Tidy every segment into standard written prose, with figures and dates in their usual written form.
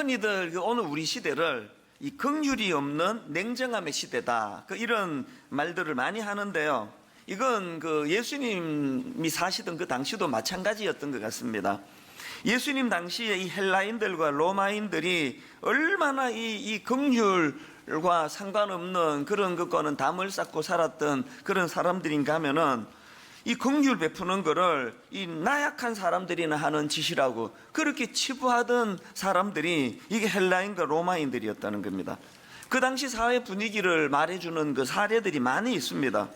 흔히들 오늘 우리 시대를 이 긍휼이 없는 냉정함의 시대다, 이런 말들을 많이 하는데요. 이건 예수님이 사시던 그 당시도 마찬가지였던 것 같습니다. 예수님 당시에 이 헬라인들과 로마인들이 얼마나 이 긍휼과 상관없는 그런 것과는 담을 쌓고 살았던 그런 사람들인가 하면은, 이 긍휼 베푸는 거를 이 나약한 사람들이나 하는 짓이라고 그렇게 치부하던 사람들이 이게 헬라인과 로마인들이었다는 겁니다. 그 당시 사회 분위기를 말해주는 그 사례들이 많이 있습니다.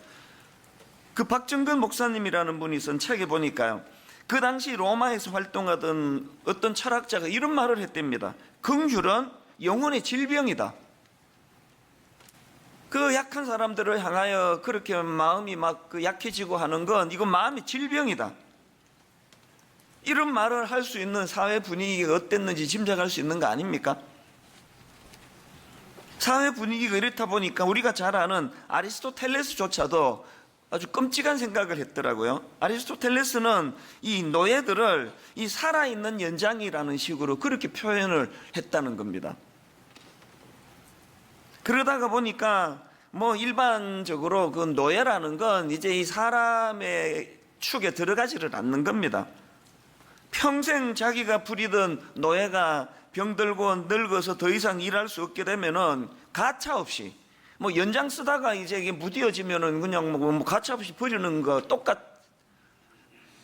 그 박정근 목사님이라는 분이 쓴 책에 보니까요, 그 당시 로마에서 활동하던 어떤 철학자가 이런 말을 했답니다. 긍휼은 영혼의 질병이다. 그 약한 사람들을 향하여 그렇게 마음이 막 약해지고 하는 건 이건 마음의 질병이다. 이런 말을 할 수 있는 사회 분위기가 어땠는지 짐작할 수 있는 거 아닙니까? 사회 분위기가 이렇다 보니까 우리가 잘 아는 아리스토텔레스조차도 아주 끔찍한 생각을 했더라고요. 아리스토텔레스는 이 노예들을 이 살아있는 연장이라는 식으로 그렇게 표현을 했다는 겁니다. 그러다가 보니까 일반적으로 그 노예라는 건 이제 이 사람의 축에 들어가지를 않는 겁니다. 평생 자기가 부리던 노예가 병들고 늙어서 더 이상 일할 수 없게 되면은 가차없이 연장 쓰다가 이제 이게 무뎌지면은 그냥 가차없이 버리는 거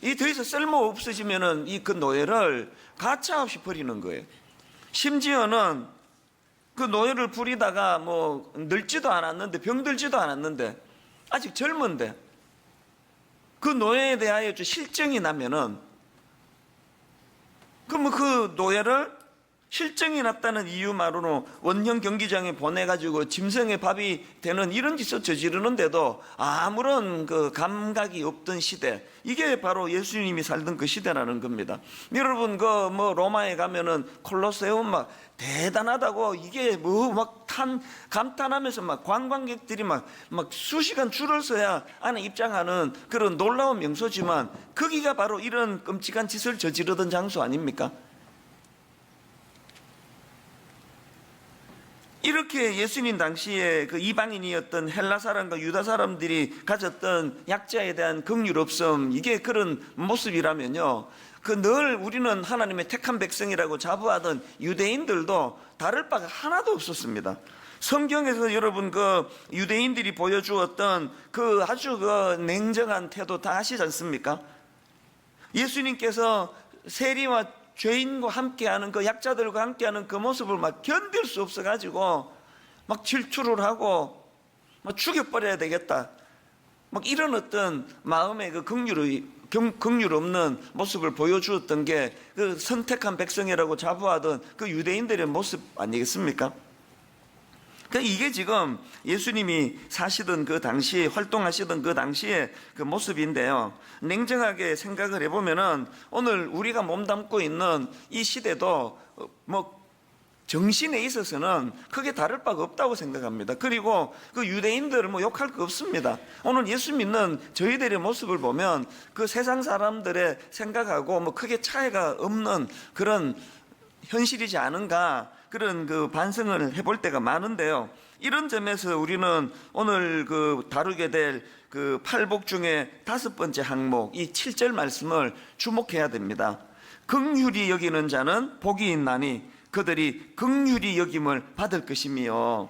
이 더 이상 쓸모 없어지면은 그 노예를 가차없이 버리는 거예요. 심지어는 그 노예를 부리다가 늙지도 않았는데, 병들지도 않았는데, 아직 젊은데 그 노예에 대하여 실정이 나면은, 그러면 그 노예를 실정이 났다는 이유만으로 원형 경기장에 보내가지고 짐승의 밥이 되는 이런 짓을 저지르는데도 아무런 그 감각이 없던 시대, 이게 바로 예수님이 살던 그 시대라는 겁니다. 여러분 로마에 가면은 콜로세움 대단하다고 이게 감탄하면서 관광객들이 수시간 줄을 서야 안에 입장하는 그런 놀라운 명소지만, 거기가 바로 이런 끔찍한 짓을 저지르던 장소 아닙니까? 이렇게 예수님 당시에 그 이방인이었던 헬라 사람과 유다 사람들이 가졌던 약자에 대한 긍휼 없음, 이게 그런 모습이라면요, 늘 우리는 하나님의 택한 백성이라고 자부하던 유대인들도 다를 바가 하나도 없었습니다. 성경에서 여러분 유대인들이 보여주었던 아주 냉정한 태도 다 아시지 않습니까? 예수님께서 세리와 죄인과 함께하는 약자들과 함께하는 그 모습을 견딜 수 없어가지고 질투를 하고 죽여버려야 되겠다, 이런 어떤 마음의 긍휼 없는 모습을 보여주었던 게 선택한 백성이라고 자부하던 유대인들의 모습 아니겠습니까? 이게 지금 예수님이 사시던 그 당시에, 활동하시던 그 당시의 그 모습인데요. 냉정하게 생각을 해보면은 오늘 우리가 몸담고 있는 이 시대도 정신에 있어서는 크게 다를 바가 없다고 생각합니다. 그리고 유대인들을 욕할 거 없습니다. 오늘 예수 믿는 저희들의 모습을 보면 세상 사람들의 생각하고 크게 차이가 없는 그런 현실이지 않은가, 그런 반성을 해볼 때가 많은데요. 이런 점에서 우리는 오늘 다루게 될 팔복 중에 5번째 항목, 이 7절 말씀을 주목해야 됩니다. 긍휼히 여기는 자는 복이 있나니 그들이 긍휼히 여김을 받을 것이며.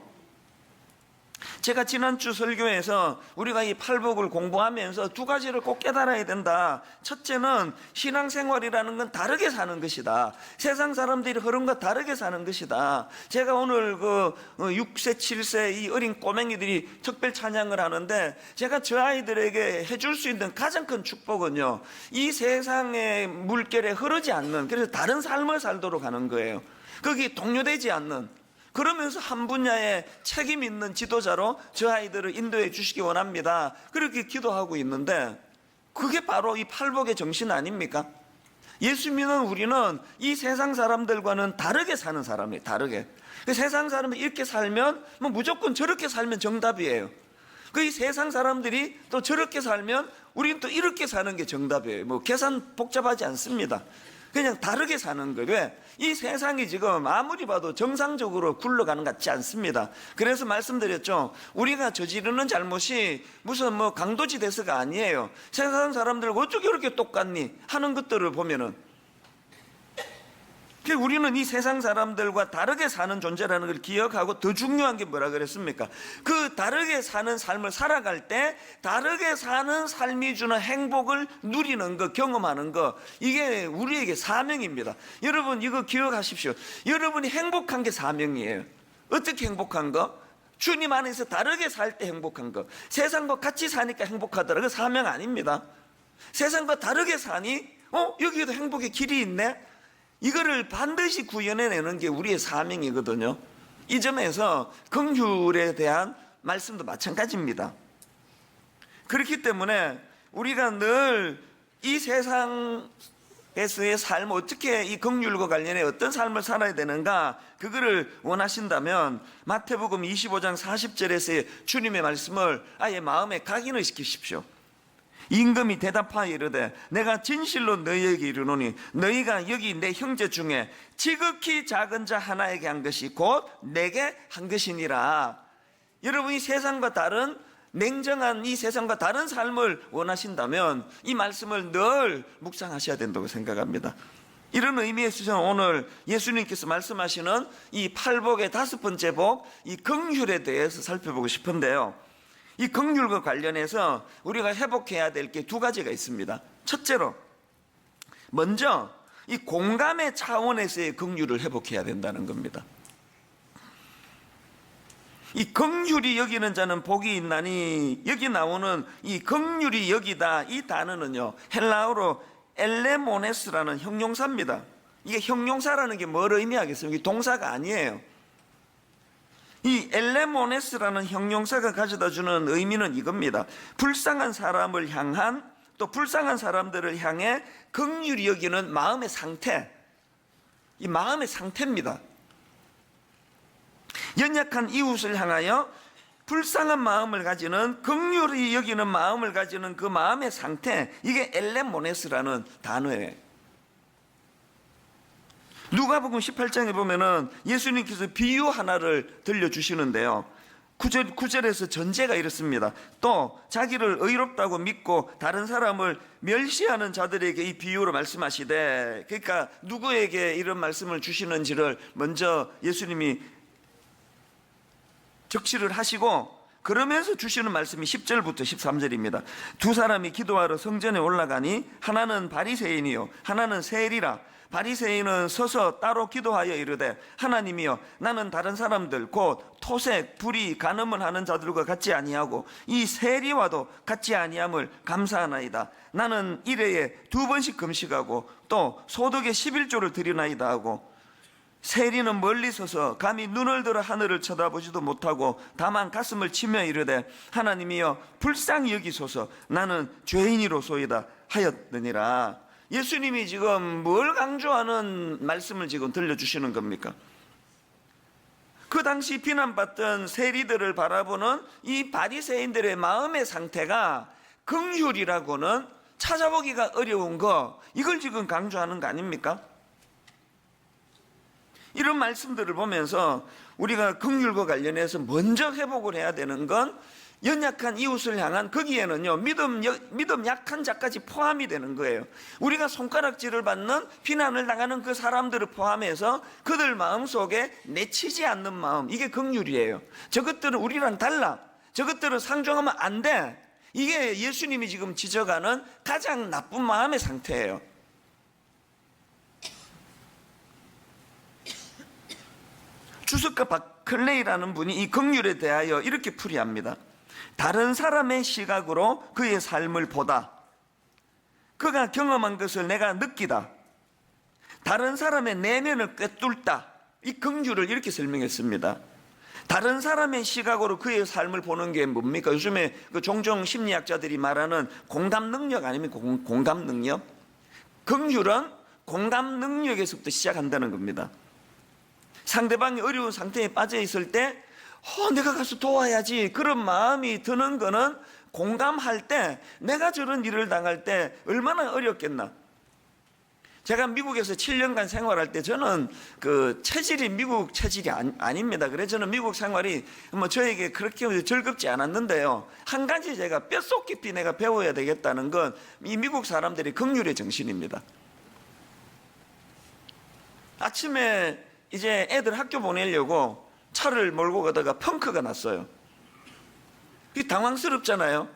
제가 지난주 설교에서 우리가 이 팔복을 공부하면서 2가지를 꼭 깨달아야 된다. 첫째는 신앙생활이라는 건 다르게 사는 것이다. 세상 사람들이 흐름과 다르게 사는 것이다. 제가 오늘 6세, 7세 이 어린 꼬맹이들이 특별 찬양을 하는데, 제가 저 아이들에게 해줄 수 있는 가장 큰 축복은요, 이 세상의 물결에 흐르지 않는, 그래서 다른 삶을 살도록 하는 거예요. 거기 동요되지 않는, 그러면서 한 분야에 책임 있는 지도자로 저 아이들을 인도해 주시기 원합니다. 그렇게 기도하고 있는데, 그게 바로 이 팔복의 정신 아닙니까? 예수 믿는 우리는 이 세상 사람들과는 다르게 사는 사람이에요. 다르게. 세상 사람은 이렇게 살면 무조건 저렇게 살면 정답이에요. 이 세상 사람들이 또 저렇게 살면 우리는 또 이렇게 사는 게 정답이에요. 계산 복잡하지 않습니다. 그냥 다르게 사는 거예요. 왜? 이 세상이 지금 아무리 봐도 정상적으로 굴러가는 것 같지 않습니다. 그래서 말씀드렸죠. 우리가 저지르는 잘못이 무슨 뭐 강도지대서가 아니에요. 세상 사람들과 어떻게 이렇게 똑같니 하는 것들을 보면은, 우리는 이 세상 사람들과 다르게 사는 존재라는 걸 기억하고, 더 중요한 게 뭐라 그랬습니까? 그 다르게 사는 삶을 살아갈 때 다르게 사는 삶이 주는 행복을 누리는 것, 경험하는 것, 이게 우리에게 사명입니다. 여러분 이거 기억하십시오. 여러분이 행복한 게 사명이에요. 어떻게 행복한 거? 주님 안에서 다르게 살 때 행복한 거. 세상과 같이 사니까 행복하더라. 그 사명 아닙니다. 세상과 다르게 사니? 여기에도 행복의 길이 있네? 이거를 반드시 구현해내는 게 우리의 사명이거든요. 이 점에서 긍휼에 대한 말씀도 마찬가지입니다. 그렇기 때문에 우리가 늘 이 세상에서의 삶, 어떻게 이 긍휼과 관련해 어떤 삶을 살아야 되는가, 그거를 원하신다면 마태복음 25장 40절에서의 주님의 말씀을 아예 마음에 각인을 시키십시오. 임금이 대답하여 이르되 내가 진실로 너희에게 이르노니 너희가 여기 내 형제 중에 지극히 작은 자 하나에게 한 것이 곧 내게 한 것이니라. 여러분이 세상과 다른, 냉정한 이 세상과 다른 삶을 원하신다면 이 말씀을 늘 묵상하셔야 된다고 생각합니다. 이런 의미에서 저는 오늘 예수님께서 말씀하시는 이 팔복의 다섯 번째 복, 이 긍휼에 대해서 살펴보고 싶은데요, 이 긍휼과 관련해서 우리가 회복해야 될 게 두 가지가 있습니다. 첫째로, 먼저 이 공감의 차원에서의 긍휼을 회복해야 된다는 겁니다. 이 긍휼이 여기는 자는 복이 있나니, 여기 나오는 이 긍휼이 여기다, 이 단어는요 헬라어로 엘레모네스라는 형용사입니다. 이게 형용사라는 게 뭘 의미하겠습니까? 이게 동사가 아니에요. 이 엘레모네스라는 형용사가 가져다주는 의미는 이겁니다. 불쌍한 사람을 향한, 또 불쌍한 사람들을 향해 긍휼히 여기는 마음의 상태, 이 마음의 상태입니다. 연약한 이웃을 향하여 불쌍한 마음을 가지는, 긍휼히 여기는 마음을 가지는 그 마음의 상태, 이게 엘레모네스라는 단어예요. 누가복음 18장에 보면은 예수님께서 비유 하나를 들려주시는데요, 9절에서 전제가 이렇습니다. 또 자기를 의롭다고 믿고 다른 사람을 멸시하는 자들에게 이 비유로 말씀하시되, 그러니까 누구에게 이런 말씀을 주시는지를 먼저 예수님이 적시를 하시고, 그러면서 주시는 말씀이 10절부터 13절입니다. 두 사람이 기도하러 성전에 올라가니 하나는 바리새인이요 하나는 세리라. 바리새인은 서서 따로 기도하여 이르되 하나님이여, 나는 다른 사람들 곧 토색, 불의, 간음을 하는 자들과 같지 아니하고 이 세리와도 같지 아니함을 감사하나이다. 나는 일회에 2번씩 금식하고 또 소득의 11조를 드리나이다 하고, 세리는 멀리 서서 감히 눈을 들어 하늘을 쳐다보지도 못하고 다만 가슴을 치며 이르되 하나님이여 불쌍히 여기소서, 나는 죄인이로소이다 하였느니라. 예수님이 지금 뭘 강조하는 말씀을 지금 들려주시는 겁니까? 그 당시 비난받던 세리들을 바라보는 이 바리새인들의 마음의 상태가 긍휼이라고는 찾아보기가 어려운 거, 이걸 지금 강조하는 거 아닙니까? 이런 말씀들을 보면서 우리가 긍휼과 관련해서 먼저 회복을 해야 되는 건 연약한 이웃을 향한, 거기에는요 믿음 약한 자까지 포함이 되는 거예요. 우리가 손가락질을 받는, 비난을 당하는 그 사람들을 포함해서 그들 마음속에 내치지 않는 마음, 이게 긍휼이에요. 저것들은 우리랑 달라, 저것들은 상종하면 안 돼, 이게 예수님이 지금 지적하는 가장 나쁜 마음의 상태예요. 주석가 바클레이라는 분이 이 긍휼에 대하여 이렇게 풀이합니다. 다른 사람의 시각으로 그의 삶을 보다, 그가 경험한 것을 내가 느끼다, 다른 사람의 내면을 꿰뚫다, 이 긍휼을 이렇게 설명했습니다. 다른 사람의 시각으로 그의 삶을 보는 게 뭡니까? 요즘에 그 종종 심리학자들이 말하는 공감 능력 아닙니까? 공감 능력. 긍휼은 공감 능력에서부터 시작한다는 겁니다. 상대방이 어려운 상태에 빠져 있을 때 내가 가서 도와야지, 그런 마음이 드는 거는 공감할 때, 내가 저런 일을 당할 때 얼마나 어렵겠나. 제가 미국에서 7년간 생활할 때 저는 그 체질이 미국 체질이 아닙니다. 그래서 저는 미국 생활이 뭐 저에게 그렇게 즐겁지 않았는데요. 한 가지 제가 뼛속 깊이 내가 배워야 되겠다는 건 이 미국 사람들의 긍휼의 정신입니다. 아침에 이제 애들 학교 보내려고 차를 몰고 가다가 펑크가 났어요. 이 당황스럽잖아요.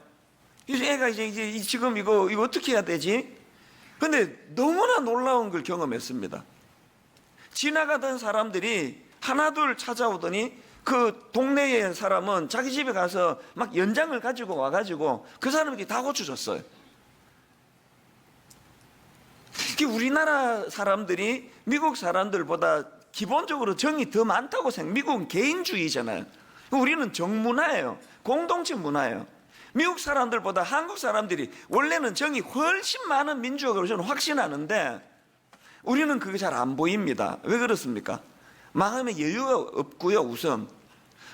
그래서 애가 이제 지금 이거 어떻게 해야 되지? 근데 너무나 놀라운 걸 경험했습니다. 지나가던 사람들이 하나둘 찾아오더니 그 동네의 사람은 자기 집에 가서 막 연장을 가지고 와가지고 그 사람들이 다 고쳐줬어요. 우리나라 사람들이 미국 사람들보다 기본적으로 정이 더 많다고 미국은 개인주의잖아요. 우리는 정문화예요. 공동체 문화예요. 미국 사람들보다 한국 사람들이 원래는 정이 훨씬 많은 민족으로 저는 확신하는데 우리는 그게 잘 안 보입니다. 왜 그렇습니까? 마음에 여유가 없고요, 우선.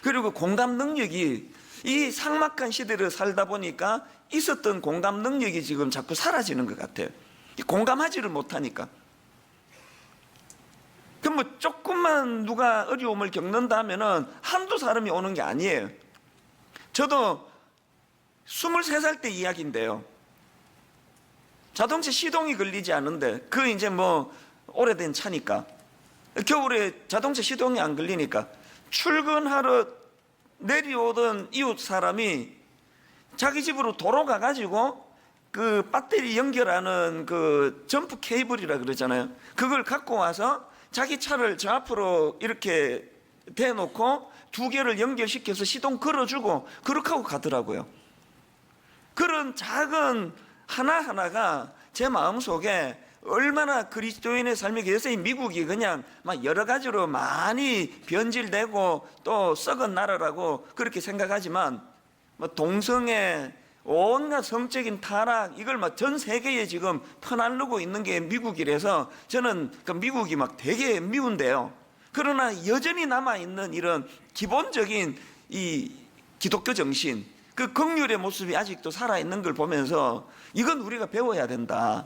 그리고 공감 능력이 이 삭막한 시대를 살다 보니까 있었던 공감 능력이 지금 자꾸 사라지는 것 같아요. 공감하지를 못하니까. 그럼 뭐 조금만 누가 어려움을 겪는다 하면은 한두 사람이 오는 게 아니에요. 저도 23살 때 이야기인데요. 자동차 시동이 걸리지 않은데 그 이제 뭐 오래된 차니까 겨울에 자동차 시동이 안 걸리니까 출근하러 내려오던 이웃 사람이 자기 집으로 도로 가가지고 그 배터리 연결하는 그 점프 케이블이라 그러잖아요. 그걸 갖고 와서 자기 차를 저 앞으로 이렇게 대놓고 두 개를 연결시켜서 시동 걸어주고 그렇게 하고 가더라고요. 그런 작은 하나하나가 제 마음속에 얼마나 그리스도인의 삶이 그래서 이 미국이 그냥 막 여러 가지로 많이 변질되고 또 썩은 나라라고 그렇게 생각하지만 뭐 동성애, 온갖 성적인 타락 이걸 막 전 세계에 지금 퍼날르고 있는 게 미국이라서 저는 그 미국이 막 되게 미운데요. 그러나 여전히 남아있는 이런 기본적인 이 기독교 정신, 그 긍휼의 모습이 아직도 살아있는 걸 보면서 이건 우리가 배워야 된다.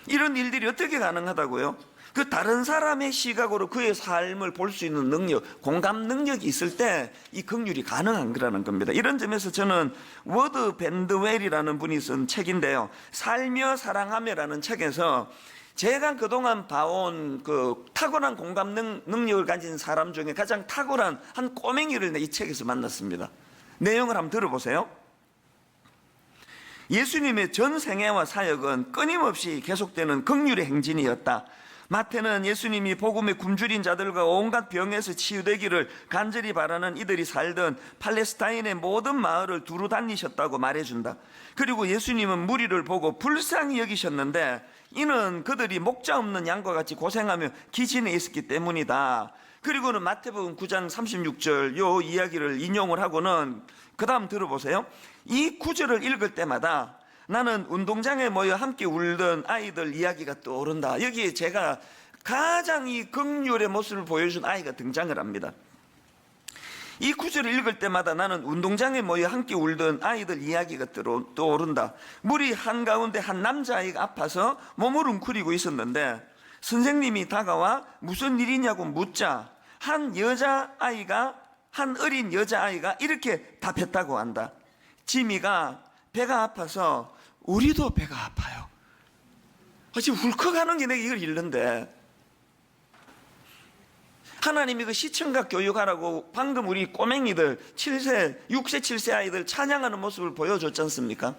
이런 일들이 어떻게 가능하다고요? 그 다른 사람의 시각으로 그의 삶을 볼 수 있는 능력, 공감 능력이 있을 때 이 긍휼이 가능한 거라는 겁니다. 이런 점에서 저는 워드 밴드웰이라는 분이 쓴 책인데요. 살며 사랑하며라는 책에서 제가 그동안 봐온 그 탁월한 공감 능력을 가진 사람 중에 가장 탁월한 한 꼬맹이를 이 책에서 만났습니다. 내용을 한번 들어보세요. 예수님의 전 생애와 사역은 끊임없이 계속되는 긍휼의 행진이었다. 마태는 예수님이 복음에 굶주린 자들과 온갖 병에서 치유되기를 간절히 바라는 이들이 살던 팔레스타인의 모든 마을을 두루 다니셨다고 말해준다. 그리고 예수님은 무리를 보고 불쌍히 여기셨는데 이는 그들이 목자 없는 양과 같이 고생하며 기진해 있었기 때문이다. 그리고는 마태복음 9장 36절 요 이야기를 인용을 하고는 그 다음 들어보세요. 이 구절을 읽을 때마다 나는 운동장에 모여 함께 울던 아이들 이야기가 떠오른다. 여기에 제가 가장 이 긍휼의 모습을 보여준 아이가 등장을 합니다. 이 구절을 읽을 때마다 나는 운동장에 모여 함께 울던 아이들 이야기가 떠오른다. 무리 한가운데 한 남자아이가 아파서 몸을 웅크리고 있었는데 선생님이 다가와 무슨 일이냐고 묻자 한 어린 여자아이가 이렇게 답했다고 한다. 지미가 배가 아파서 우리도 배가 아파요. 지금 울컥하는 게 내가 이걸 읽는데 하나님이 그 시청각 교육하라고 방금 우리 꼬맹이들 6세 7세 아이들 찬양하는 모습을 보여줬지 않습니까?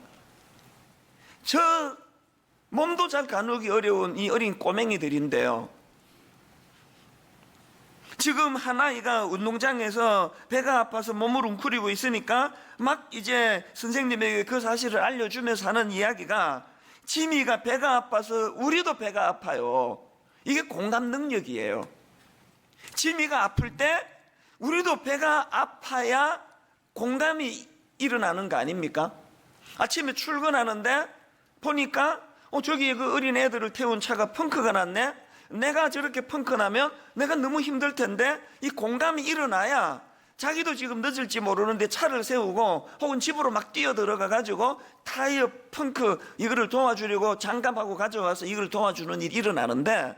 저 몸도 잘 가누기 어려운 이 어린 꼬맹이들인데요, 지금 한 아이가 운동장에서 배가 아파서 몸을 웅크리고 있으니까 막 이제 선생님에게 그 사실을 알려주면서 하는 이야기가 지미가 배가 아파서 우리도 배가 아파요. 이게 공감 능력이에요. 지미가 아플 때 우리도 배가 아파야 공감이 일어나는 거 아닙니까? 아침에 출근하는데 보니까 저기 그 어린 애들을 태운 차가 펑크가 났네. 내가 저렇게 펑크 나면 내가 너무 힘들 텐데 이 공감이 일어나야 자기도 지금 늦을지 모르는데 차를 세우고 혹은 집으로 막 뛰어 들어가 가지고 타이어 펑크 이거를 도와주려고 장갑하고 가져와서 이걸 도와주는 일이 일어나는데,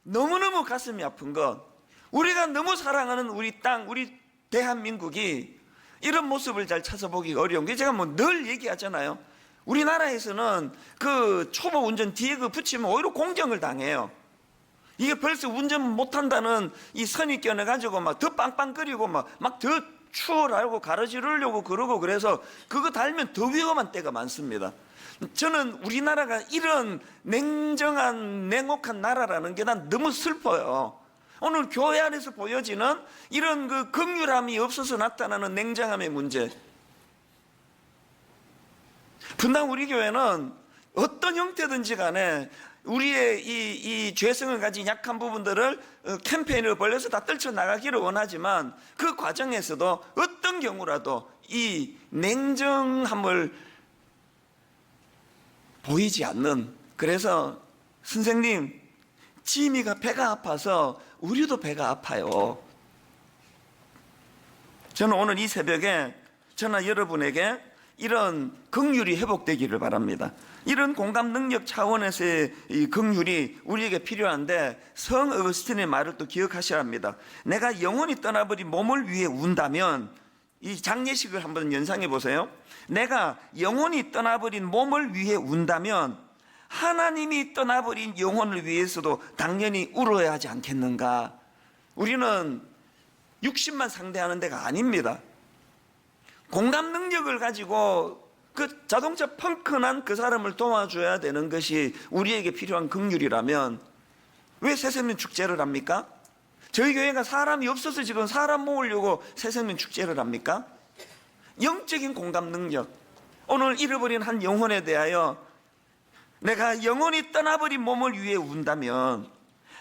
너무너무 가슴이 아픈 것, 우리가 너무 사랑하는 우리 땅, 우리 대한민국이 이런 모습을 잘 찾아보기가 어려운 게, 제가 뭐 늘 얘기하잖아요. 우리나라에서는 그 초보 운전 뒤에 그 붙이면 오히려 공경을 당해요. 이게 벌써 운전 못한다는 이 선입견을 가지고 막 더 빵빵거리고 막 더 추월하고 가로지르려고 그러고, 그래서 그거 달면 더 위험한 때가 많습니다. 저는 우리나라가 이런 냉정한 냉혹한 나라라는 게 난 너무 슬퍼요. 오늘 교회 안에서 보여지는 이런 그 긍휼함이 없어서 나타나는 냉정함의 문제, 분당 우리 교회는 어떤 형태든지 간에 우리의 이 죄성을 가진 약한 부분들을 캠페인을 벌려서 다 떨쳐나가기를 원하지만, 그 과정에서도 어떤 경우라도 이 냉정함을 보이지 않는, 그래서 선생님, 지미가 배가 아파서 우리도 배가 아파요. 저는 오늘 이 새벽에 저나 여러분에게 이런 긍휼이 회복되기를 바랍니다. 이런 공감 능력 차원에서의 이 긍휼이 우리에게 필요한데, 성 어거스틴의 말을 또 기억하셔야 합니다. 내가 영원히 떠나버린 몸을 위해 운다면, 이 장례식을 한번 연상해 보세요. 내가 영원히 떠나버린 몸을 위해 운다면 하나님이 떠나버린 영혼을 위해서도 당연히 울어야 하지 않겠는가? 우리는 60만 상대하는 데가 아닙니다. 공감 능력을 가지고 그 자동차 펑크난 그 사람을 도와줘야 되는 것이 우리에게 필요한 긍휼이라면 왜 새생명 축제를 합니까? 저희 교회가 사람이 없어서 지금 사람 모으려고 새생명 축제를 합니까? 영적인 공감 능력, 오늘 잃어버린 한 영혼에 대하여 내가 영원히 떠나버린 몸을 위해 운다면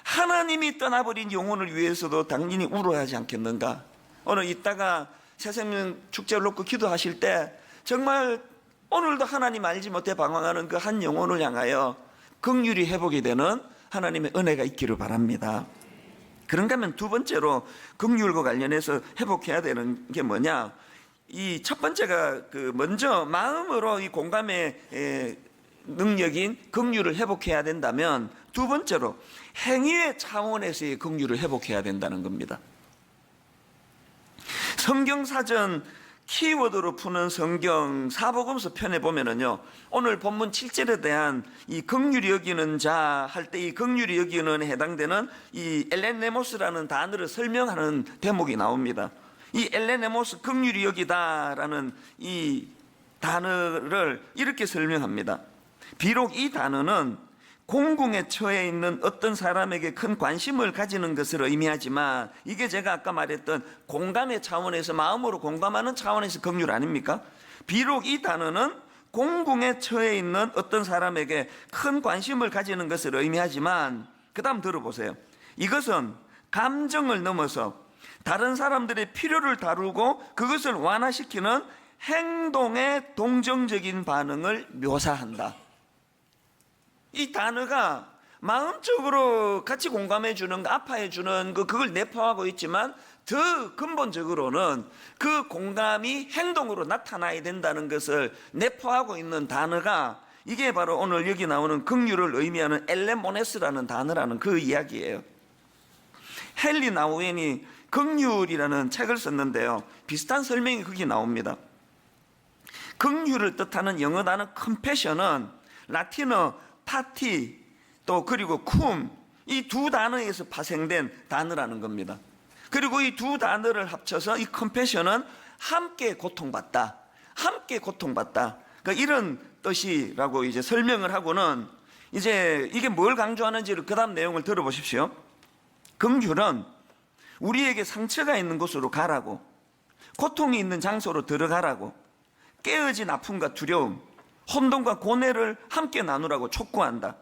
하나님이 떠나버린 영혼을 위해서도 당연히 울어야 하지 않겠는가? 오늘 이따가 새생명 축제를 놓고 기도하실 때 정말 오늘도 하나님 알지 못해 방황하는 그 한 영혼을 향하여 긍휼이 회복이 되는 하나님의 은혜가 있기를 바랍니다. 그런가 하면 두 번째로 긍휼과 관련해서 회복해야 되는 게 뭐냐? 이 첫 번째가 먼저 마음으로 이 공감의 능력인 긍휼을 회복해야 된다면, 두 번째로 행위의 차원에서의 긍휼을 회복해야 된다는 겁니다. 성경사전 키워드로 푸는 성경 사복음서 편에 보면은요, 오늘 본문 7절에 대한 이 긍휼히 여기는 자 할 때 이 긍휼히 여기는에 해당되는 이 엘레네모스라는 단어를 설명하는 대목이 나옵니다. 이 엘레네모스, 긍휼히 여기다라는 이 단어를 이렇게 설명합니다. 비록 이 단어는 공궁에 처해 있는 어떤 사람에게 큰 관심을 가지는 것을 의미하지만, 이게 제가 아까 말했던 공감의 차원에서, 마음으로 공감하는 차원에서 긍휼 아닙니까? 비록 이 단어는 공궁에 처해 있는 어떤 사람에게 큰 관심을 가지는 것을 의미하지만, 그 다음 들어보세요. 이것은 감정을 넘어서 다른 사람들의 필요를 다루고 그것을 완화시키는 행동의 동정적인 반응을 묘사한다. 이 단어가 마음적으로 같이 공감해주는, 아파해주는 그걸 내포하고 있지만, 더 근본적으로는 그 공감이 행동으로 나타나야 된다는 것을 내포하고 있는 단어가, 이게 바로 오늘 여기 나오는 긍휼을 의미하는 엘레모네스라는 단어라는 그 이야기예요. 헨리 나우엔이 긍휼이라는 책을 썼는데요, 비슷한 설명이 거기 나옵니다. 긍휼을 뜻하는 영어 단어 컴패션은 라틴어 파티 또 그리고 쿰, 이 두 단어에서 파생된 단어라는 겁니다. 그리고 이 두 단어를 합쳐서 이 컴패션은 함께 고통받다, 함께 고통받다, 그러니까 이런 뜻이라고 이제 설명을 하고는, 이제 이게 뭘 강조하는지를 그 다음 내용을 들어보십시오. 긍휼은 우리에게 상처가 있는 곳으로 가라고, 고통이 있는 장소로 들어가라고, 깨어진 아픔과 두려움, 혼돈과 고뇌를 함께 나누라고 촉구한다.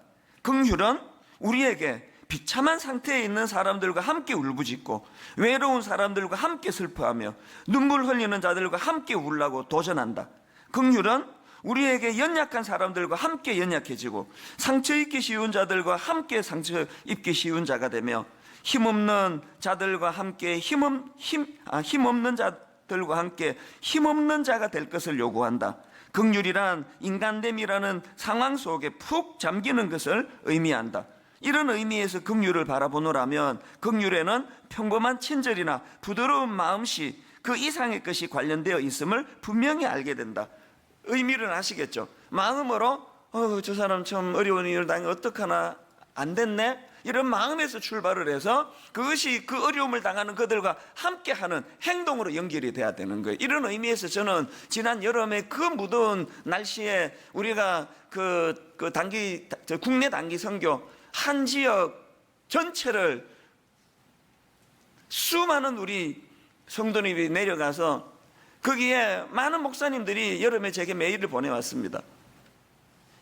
긍휼은 우리에게 비참한 상태에 있는 사람들과 함께 울부짖고 외로운 사람들과 함께 슬퍼하며 눈물 흘리는 자들과 함께 울라고 도전한다. 긍휼은 우리에게 연약한 사람들과 함께 연약해지고 상처 입기 쉬운 자들과 함께 상처 입기 쉬운 자가 되며 힘없는 자들과 함께 힘없는 자들과 함께 힘없는 자가 될 것을 요구한다. 긍휼이란 인간됨이라는 상황 속에 푹 잠기는 것을 의미한다. 이런 의미에서 긍휼을 바라보노라면 긍휼에는 평범한 친절이나 부드러운 마음씨 그 이상의 것이 관련되어 있음을 분명히 알게 된다. 의미를 아시겠죠? 마음으로 저 사람 참 어려운 일을 당해 어떡하나 안 됐네? 이런 마음에서 출발을 해서 그것이 그 어려움을 당하는 그들과 함께하는 행동으로 연결이 돼야 되는 거예요. 이런 의미에서 저는 지난 여름에 그 무더운 날씨에 우리가 국내 단기 선교 한 지역 전체를 수많은 우리 성도님이 내려가서 거기에 많은 목사님들이 여름에 제게 메일을 보내왔습니다.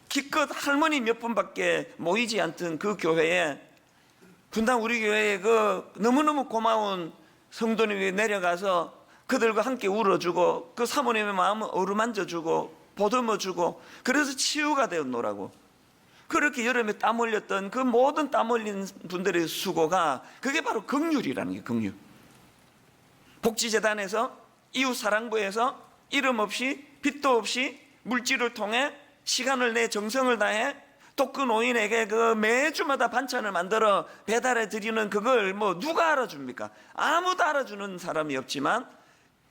기껏 할머니 몇 분밖에 모이지 않던 그 교회에 분당 우리 교회에 그 너무너무 고마운 성도님이 내려가서 그들과 함께 울어주고 그 사모님의 마음을 어루만져주고 보듬어주고 그래서 치유가 되었노라고. 그렇게 여름에 땀 흘렸던 그 모든 땀 흘린 분들의 수고가 그게 바로 긍휼이라는 게 긍휼. 복지재단에서 이웃사랑부에서 이름 없이 빚도 없이 물질을 통해 시간을 내 정성을 다해 또 그 노인에게 그 매주마다 반찬을 만들어 배달해 드리는 그걸 뭐 누가 알아줍니까? 아무도 알아주는 사람이 없지만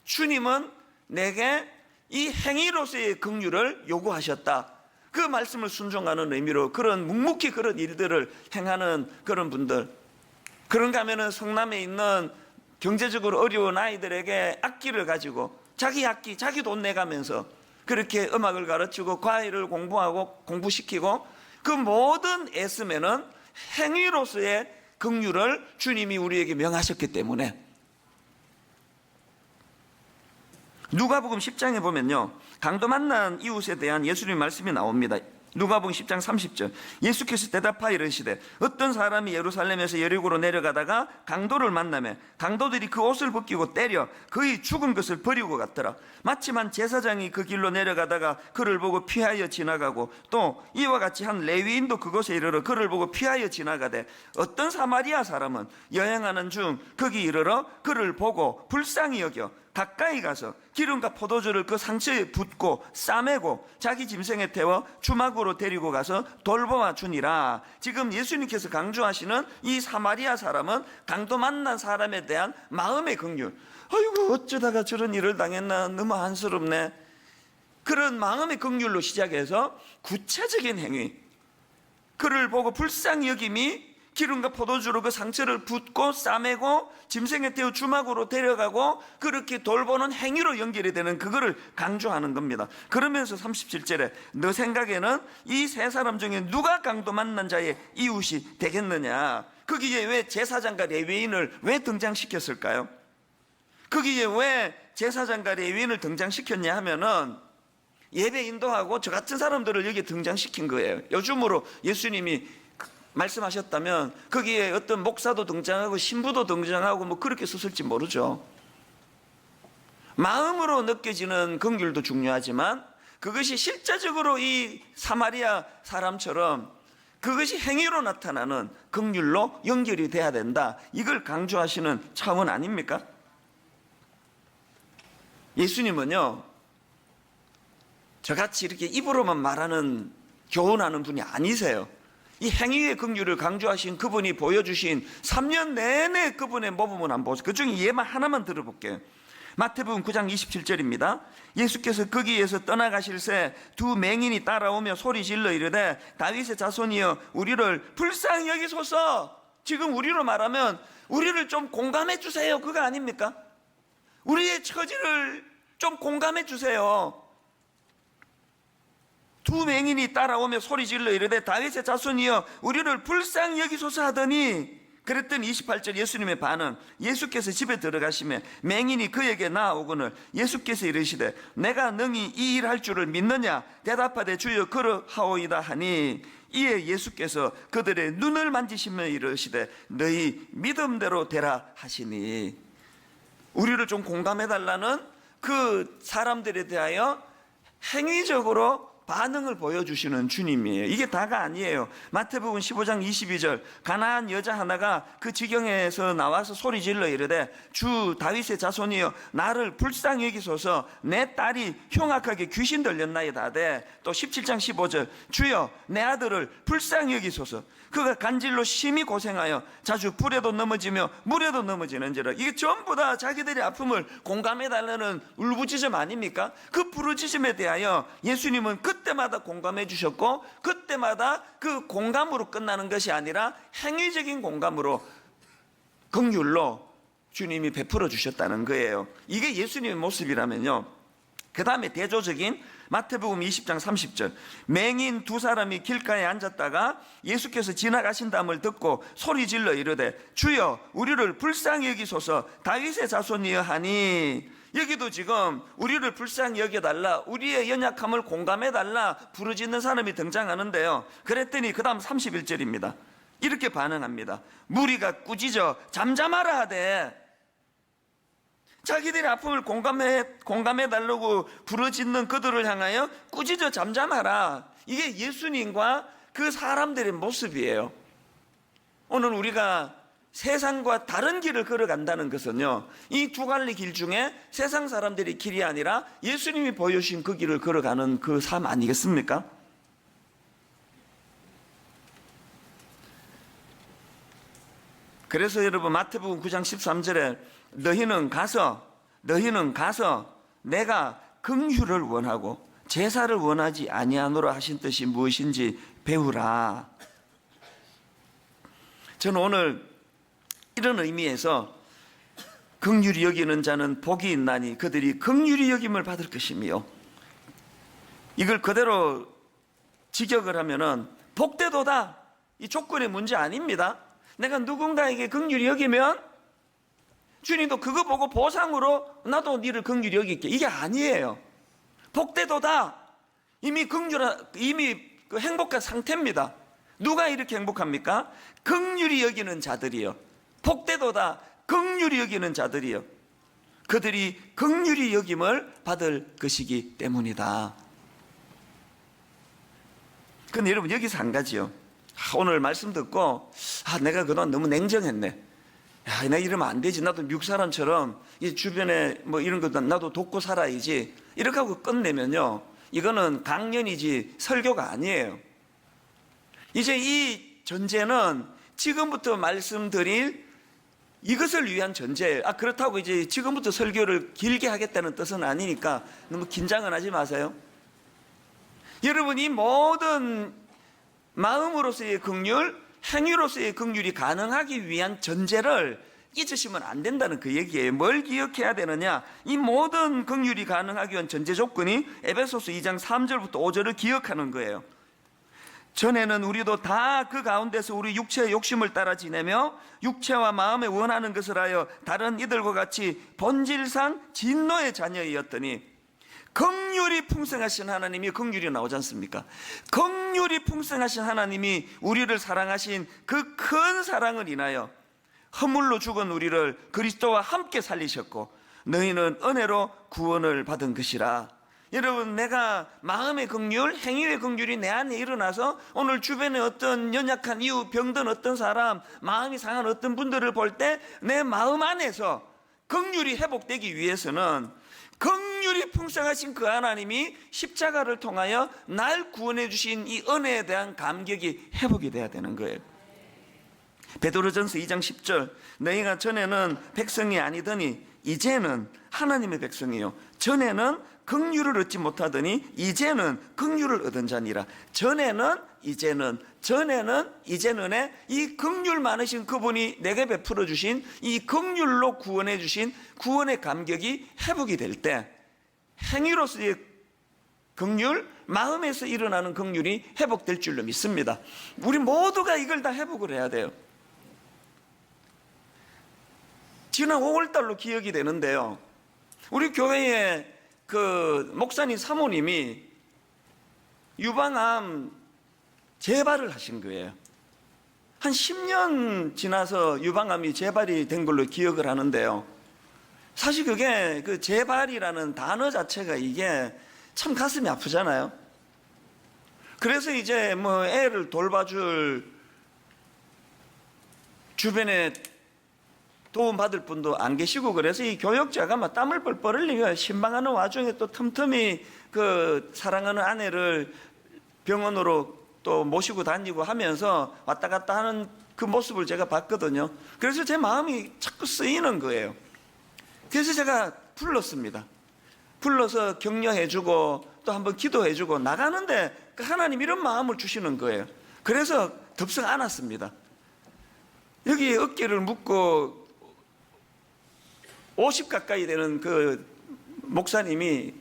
주님은 내게 이 행위로서의 긍휼을 요구하셨다. 그 말씀을 순종하는 의미로 그런 묵묵히 그런 일들을 행하는 그런 분들, 그런가 하면은 성남에 있는 경제적으로 어려운 아이들에게 악기를 가지고 자기 악기, 자기 돈 내가면서 그렇게 음악을 가르치고 과외를 공부시키고 그 모든 애씀에는 행위로서의 긍휼을 주님이 우리에게 명하셨기 때문에 누가복음 10장에 보면요, 강도 만난 이웃에 대한 예수님의 말씀이 나옵니다. 누가복음 10장 30절 예수께서 대답하여 이르시되 어떤 사람이 예루살렘에서 여리고로 내려가다가 강도를 만나매 강도들이 그 옷을 벗기고 때려 그의 죽은 것을 버리고 갔더라. 마침 한 제사장이 그 길로 내려가다가 그를 보고 피하여 지나가고 또 이와 같이 한 레위인도 그곳에 이르러 그를 보고 피하여 지나가되 어떤 사마리아 사람은 여행하는 중 거기 이르러 그를 보고 불쌍히 여겨 가까이 가서 기름과 포도주를 그 상처에 붓고 싸매고 자기 짐승에 태워 주막으로 데리고 가서 돌보아 주니라. 지금 예수님께서 강조하시는 이 사마리아 사람은 강도 만난 사람에 대한 마음의 긍휼, 아이고 어쩌다가 저런 일을 당했나 너무 안쓰럽네, 그런 마음의 긍휼로 시작해서 구체적인 행위, 그를 보고 불쌍히 여김이 기름과 포도주로 그 상처를 붓고 싸매고 짐승에 태워 주막으로 데려가고 그렇게 돌보는 행위로 연결이 되는 그거를 강조하는 겁니다. 그러면서 37절에 너 생각에는 이 세 사람 중에 누가 강도 만난 자의 이웃이 되겠느냐. 거기에 왜 제사장과 레위인을 왜 등장시켰을까요? 거기에 왜 제사장과 레위인을 등장시켰냐 하면은 예배 인도하고 저 같은 사람들을 여기에 등장시킨 거예요. 요즘으로 예수님이 말씀하셨다면 거기에 어떤 목사도 등장하고 신부도 등장하고 뭐 그렇게 썼을지 모르죠. 마음으로 느껴지는 긍휼도 중요하지만 그것이 실제적으로 이 사마리아 사람처럼 그것이 행위로 나타나는 긍휼로 연결이 돼야 된다. 이걸 강조하시는 차원 아닙니까? 예수님은요, 저같이 이렇게 입으로만 말하는 교훈하는 분이 아니세요. 이 행위의 긍휼을 강조하신 그분이 보여주신 3년 내내 그분의 모범을 한번 보세요. 그 중에 예만 하나만 들어볼게요. 마태복음 9장 27절입니다. 예수께서 거기에서 떠나가실새 두 맹인이 따라오며 소리질러 이르되 다윗의 자손이여 우리를 불쌍히 여기소서. 지금 우리로 말하면 우리를 좀 공감해 주세요, 그거 아닙니까? 우리의 처지를 좀 공감해 주세요. 두 맹인이 따라오며 소리질러 이르되 다윗의 자손이여 우리를 불쌍히 여기소서 하더니, 그랬더니 28절 예수님의 반응, 예수께서 집에 들어가시며 맹인이 그에게 나아오거늘 예수께서 이르시되 내가 능히 이 일 할 줄을 믿느냐 대답하되 주여 그러하오이다 하니, 이에 예수께서 그들의 눈을 만지시며 이르시되 너희 믿음대로 되라 하시니. 우리를 좀 공감해 달라는 그 사람들에 대하여 행위적으로 반응을 보여주시는 주님이에요. 이게 다가 아니에요. 마태복음 15장 22절, 가나안 여자 하나가 그 지경에서 나와서 소리질러 이르되 주 다윗의 자손이여 나를 불쌍히 여기소서, 내 딸이 흉악하게 귀신 들렸나이다 하되, 또 17장 15절, 주여 내 아들을 불쌍히 여기소서, 그가 간질로 심히 고생하여 자주 불에도 넘어지며 물에도 넘어지는지라. 이게 전부 다 자기들의 아픔을 공감해달라는 울부짖음 아닙니까? 그 부르짖음에 대하여 예수님은 그때마다 공감해 주셨고, 그때마다 그 공감으로 끝나는 것이 아니라 행위적인 공감으로, 긍휼로 주님이 베풀어 주셨다는 거예요. 이게 예수님의 모습이라면요, 그 다음에 대조적인 마태복음 20장 30절, 맹인 두 사람이 길가에 앉았다가 예수께서 지나가신다함을 듣고 소리질러 이르되 주여 우리를 불쌍히 여기소서, 다윗의 자손이여 하니. 여기도 지금 우리를 불쌍히 여겨달라, 우리의 연약함을 공감해달라 부르짖는 사람이 등장하는데요, 그랬더니 그 다음 31절입니다. 이렇게 반응합니다. 무리가 꾸짖어 잠잠하라 하되, 자기들의 아픔을 공감해달라고 부르짖는 그들을 향하여 꾸짖어 잠잠하라. 이게 예수님과 그 사람들의 모습이에요. 오늘 우리가 세상과 다른 길을 걸어간다는 것은요, 이 두 갈래 길 중에 세상 사람들의 길이 아니라 예수님이 보여주신 그 길을 걸어가는 그 삶 아니겠습니까? 그래서 여러분 마태복음 9장 13절에 너희는 가서 내가 긍휼을 원하고 제사를 원하지 아니하노라 하신 뜻이 무엇인지 배우라. 저는 오늘 이런 의미에서 긍휼히 여기는 자는 복이 있나니 그들이 긍휼히 여김을 받을 것이며, 이걸 그대로 직역을 하면은 복되도다, 이 조건의 문제 아닙니다. 내가 누군가에게 긍휼히 여기면 주님도 그거 보고 보상으로 나도 너를 긍휼히 여길게, 이게 아니에요. 복되도다, 이미 그 행복한 상태입니다. 누가 이렇게 행복합니까? 긍휼히 여기는 자들이요. 복되도다, 긍휼히 여기는 자들이요. 그들이 긍휼히 여김을 받을 것이기 때문이다. 근데 여러분 여기서 한 가지요. 오늘 말씀 듣고 내가 그동안 너무 냉정했네, 내가 이러면 안 되지, 나도 미국 사람처럼 이 주변에 뭐 이런 거 나도 돕고 살아야지, 이렇게 하고 끝내면요, 이거는 강연이지 설교가 아니에요. 이제 이 전제는 지금부터 말씀드릴 이것을 위한 전제예요. 그렇다고 이제 지금부터 설교를 길게 하겠다는 뜻은 아니니까 너무 긴장은 하지 마세요. 여러분, 이 모든 마음으로서의 긍휼, 행위로서의 긍휼이 가능하기 위한 전제를 잊으시면 안 된다는 그 얘기예요. 뭘 기억해야 되느냐? 이 모든 긍휼이 가능하기 위한 전제 조건이 에베소서 2장 3절부터 5절을 기억하는 거예요. 전에는 우리도 다 그 가운데서 우리 육체의 욕심을 따라 지내며 육체와 마음에 원하는 것을 하여 다른 이들과 같이 본질상 진노의 자녀이었더니, 긍휼이 풍성하신 하나님이, 긍휼이 나오지 않습니까? 긍휼이 풍성하신 하나님이 우리를 사랑하신 그 큰 사랑을 인하여 허물로 죽은 우리를 그리스도와 함께 살리셨고 너희는 은혜로 구원을 받은 것이라. 여러분, 내가 마음의 긍휼, 행위의 긍휼이 내 안에 일어나서 오늘 주변에 어떤 연약한 이웃, 병든 어떤 사람, 마음이 상한 어떤 분들을 볼 때 내 마음 안에서 긍휼이 회복되기 위해서는 긍휼이 풍성하신 그 하나님이 십자가를 통하여 날 구원해 주신 이 은혜에 대한 감격이 회복이 돼야 되는 거예요. 베드로전서 2장 10절, 너희가 전에는 백성이 아니더니 이제는 하나님의 백성이요, 전에는 긍휼을 얻지 못하더니 이제는 긍휼을 얻은 자니라. 전에는 이제는에 이 긍휼 많으신 그분이 내게 베풀어 주신 이 긍휼로 구원해 주신 구원의 감격이 회복이 될 때, 행위로서의 긍휼, 마음에서 일어나는 긍휼이 회복될 줄로 믿습니다. 우리 모두가 이걸 다 회복을 해야 돼요. 지난 5월달로 기억이 되는데요, 우리 교회에 그 목사님 사모님이 유방암 재발을 하신 거예요. 한 10년 지나서 유방암이 재발이 된 걸로 기억을 하는데요, 사실 그게 그 재발이라는 단어 자체가 이게 참 가슴이 아프잖아요. 그래서 이제 뭐 애를 돌봐줄 주변에 도움받을 분도 안 계시고, 그래서 이 교역자가 막 땀을 뻘뻘 흘리며 신방하는 와중에 또 틈틈이 그 사랑하는 아내를 병원으로 또 모시고 다니고 하면서 왔다 갔다 하는 그 모습을 제가 봤거든요. 그래서 제 마음이 자꾸 쓰이는 거예요. 그래서 제가 불렀습니다. 불러서 격려해주고 또 한번 기도해주고 나가는데 하나님 이런 마음을 주시는 거예요. 그래서 덥석 안았습니다. 여기 어깨를 묶고 50 가까이 되는 그 목사님이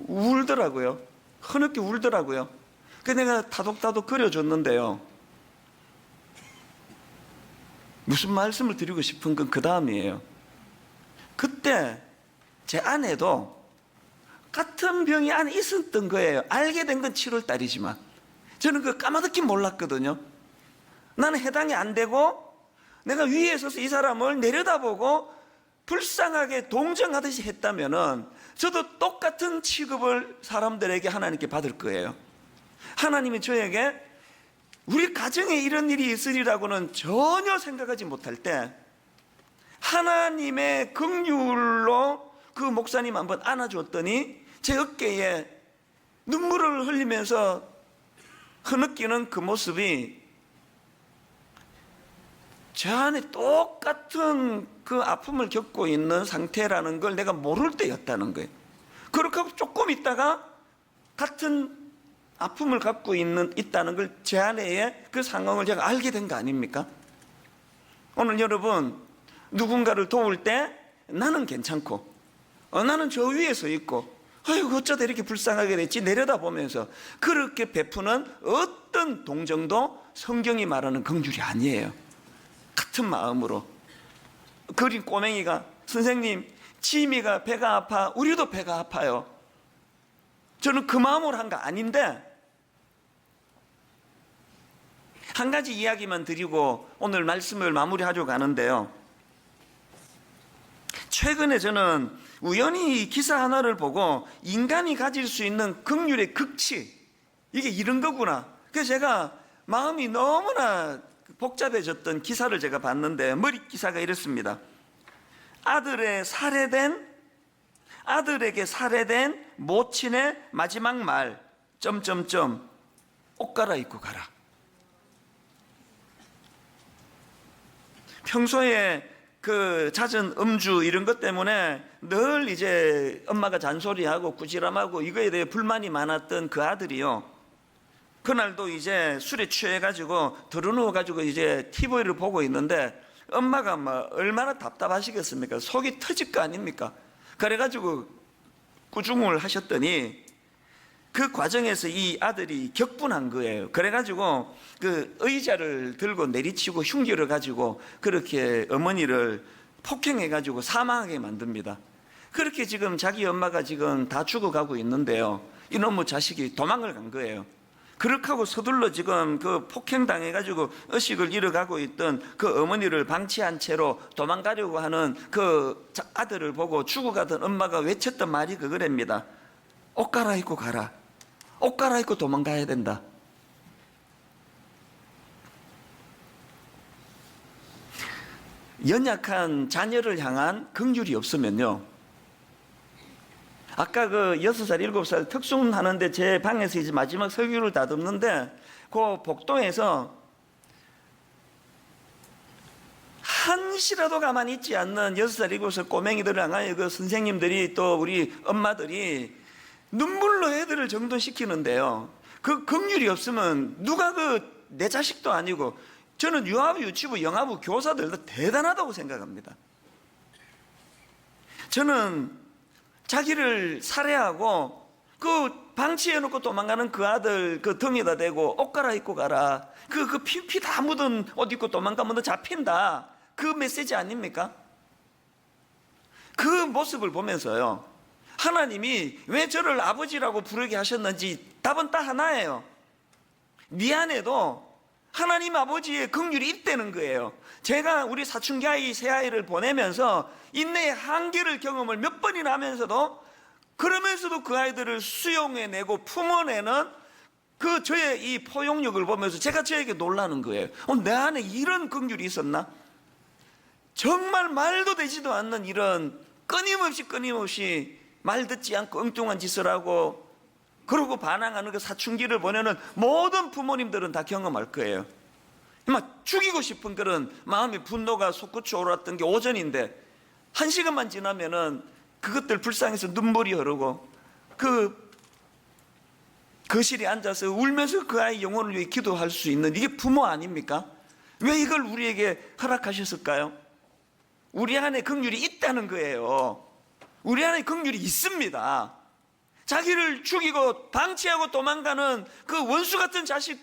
울더라고요. 흐느끼 울더라고요. 그래서 내가 타독타독 그려줬는데요. 무슨 말씀을 드리고 싶은 건 그 다음이에요. 그때 제 아내도 같은 병이 안에 있었던 거예요. 알게 된 건 7월 달이지만 저는 그 까마득히 몰랐거든요. 나는 해당이 안 되고 내가 위에 서서 이 사람을 내려다보고 불쌍하게 동정하듯이 했다면은 저도 똑같은 취급을 사람들에게 하나님께 받을 거예요. 하나님이 저에게 우리 가정에 이런 일이 있으리라고는 전혀 생각하지 못할 때 하나님의 긍휼로 그 목사님 한번 안아줬더니 제 어깨에 눈물을 흘리면서 흐느끼는 그 모습이 저 안에 똑같은 그 아픔을 겪고 있는 상태라는 걸 내가 모를 때였다는 거예요. 그렇게 하고 조금 있다가 같은 아픔을 갖고 있다는 걸 제 안에 그 상황을 제가 알게 된 거 아닙니까? 오늘 여러분 누군가를 도울 때 나는 괜찮고 나는 저 위에 서 있고 아이고 어쩌다 이렇게 불쌍하게 됐지 내려다보면서 그렇게 베푸는 어떤 동정도 성경이 말하는 긍휼이 아니에요. 같은 마음으로 그린 꼬맹이가 선생님 지미가 배가 아파 우리도 배가 아파요. 저는 그 마음으로 한 거 아닌데 한 가지 이야기만 드리고 오늘 말씀을 마무리하려고 하는데요. 최근에 저는 우연히 기사 하나를 보고 인간이 가질 수 있는 긍휼의 극치 이게 이런 거구나. 그래서 제가 마음이 너무나 복잡해졌던 기사를 제가 봤는데 머리 기사가 이렇습니다. 아들에게 살해된 모친의 마지막 말 옷 갈아입고 가라. 평소에 그 잦은 음주 이런 것 때문에 늘 이제 엄마가 잔소리하고 꾸지람하고 이거에 대해 불만이 많았던 그 아들이요. 그날도 이제 술에 취해가지고 들어누워가지고 이제 TV를 보고 있는데 엄마가 막 얼마나 답답하시겠습니까? 속이 터질 거 아닙니까? 그래가지고 꾸중을 하셨더니 그 과정에서 이 아들이 격분한 거예요. 그래가지고 그 의자를 들고 내리치고 흉기를 가지고 그렇게 어머니를 폭행해가지고 사망하게 만듭니다. 그렇게 지금 자기 엄마가 지금 다 죽어가고 있는데요. 이놈의 자식이 도망을 간 거예요. 그렇게 하고 서둘러 지금 그 폭행당해가지고 의식을 잃어가고 있던 그 어머니를 방치한 채로 도망가려고 하는 그 아들을 보고 죽어가던 엄마가 외쳤던 말이 그거랍니다. 옷 갈아입고 가라. 옷 갈아입고 도망가야 된다. 연약한 자녀를 향한 긍휼이 없으면요. 아까 그 6살, 7살 특순 하는데 제 방에서 이제 마지막 설교를 다듬는데 그 복도에서 한시라도 가만히 있지 않는 6살, 7살 꼬맹이들을 향하여 그 선생님들이 또 우리 엄마들이 눈물로 애들을 정돈시키는데요. 그 긍휼이 없으면 누가 그 내 자식도 아니고 저는 유아부, 유치부, 영아부 교사들도 대단하다고 생각합니다. 저는 자기를 살해하고 그 방치해놓고 도망가는 그 아들 그 등에다 대고 옷 갈아입고 가라. 그 피 다 묻은 옷 입고 도망가면 너 잡힌다. 그 메시지 아닙니까? 그 모습을 보면서요. 하나님이 왜 저를 아버지라고 부르게 하셨는지 답은 딱 하나예요. 네 안에도 하나님 아버지의 긍휼이 있다는 거예요. 제가 우리 사춘기 아이 새 아이를 보내면서 인내의 한계를 경험을 몇 번이나 하면서도 그러면서도 그 아이들을 수용해내고 품어내는 그 저의 이 포용력을 보면서 제가 저에게 놀라는 거예요. 내 안에 이런 긍휼이 있었나? 정말 말도 되지도 않는 이런 끊임없이 말 듣지 않고 엉뚱한 짓을 하고 그러고 반항하는 그 사춘기를 보내는 모든 부모님들은 다 경험할 거예요. 막 죽이고 싶은 그런 마음의 분노가 솟구쳐 올랐던 게 오전인데 1시간만 지나면은 그것들 불쌍해서 눈물이 흐르고 그 거실에 앉아서 울면서 그 아이 영혼을 위해 기도할 수 있는 이게 부모 아닙니까? 왜 이걸 우리에게 허락하셨을까요? 우리 안에 긍휼이 있다는 거예요. 우리 안에 긍휼이 있습니다. 자기를 죽이고 방치하고 도망가는 그 원수 같은 자식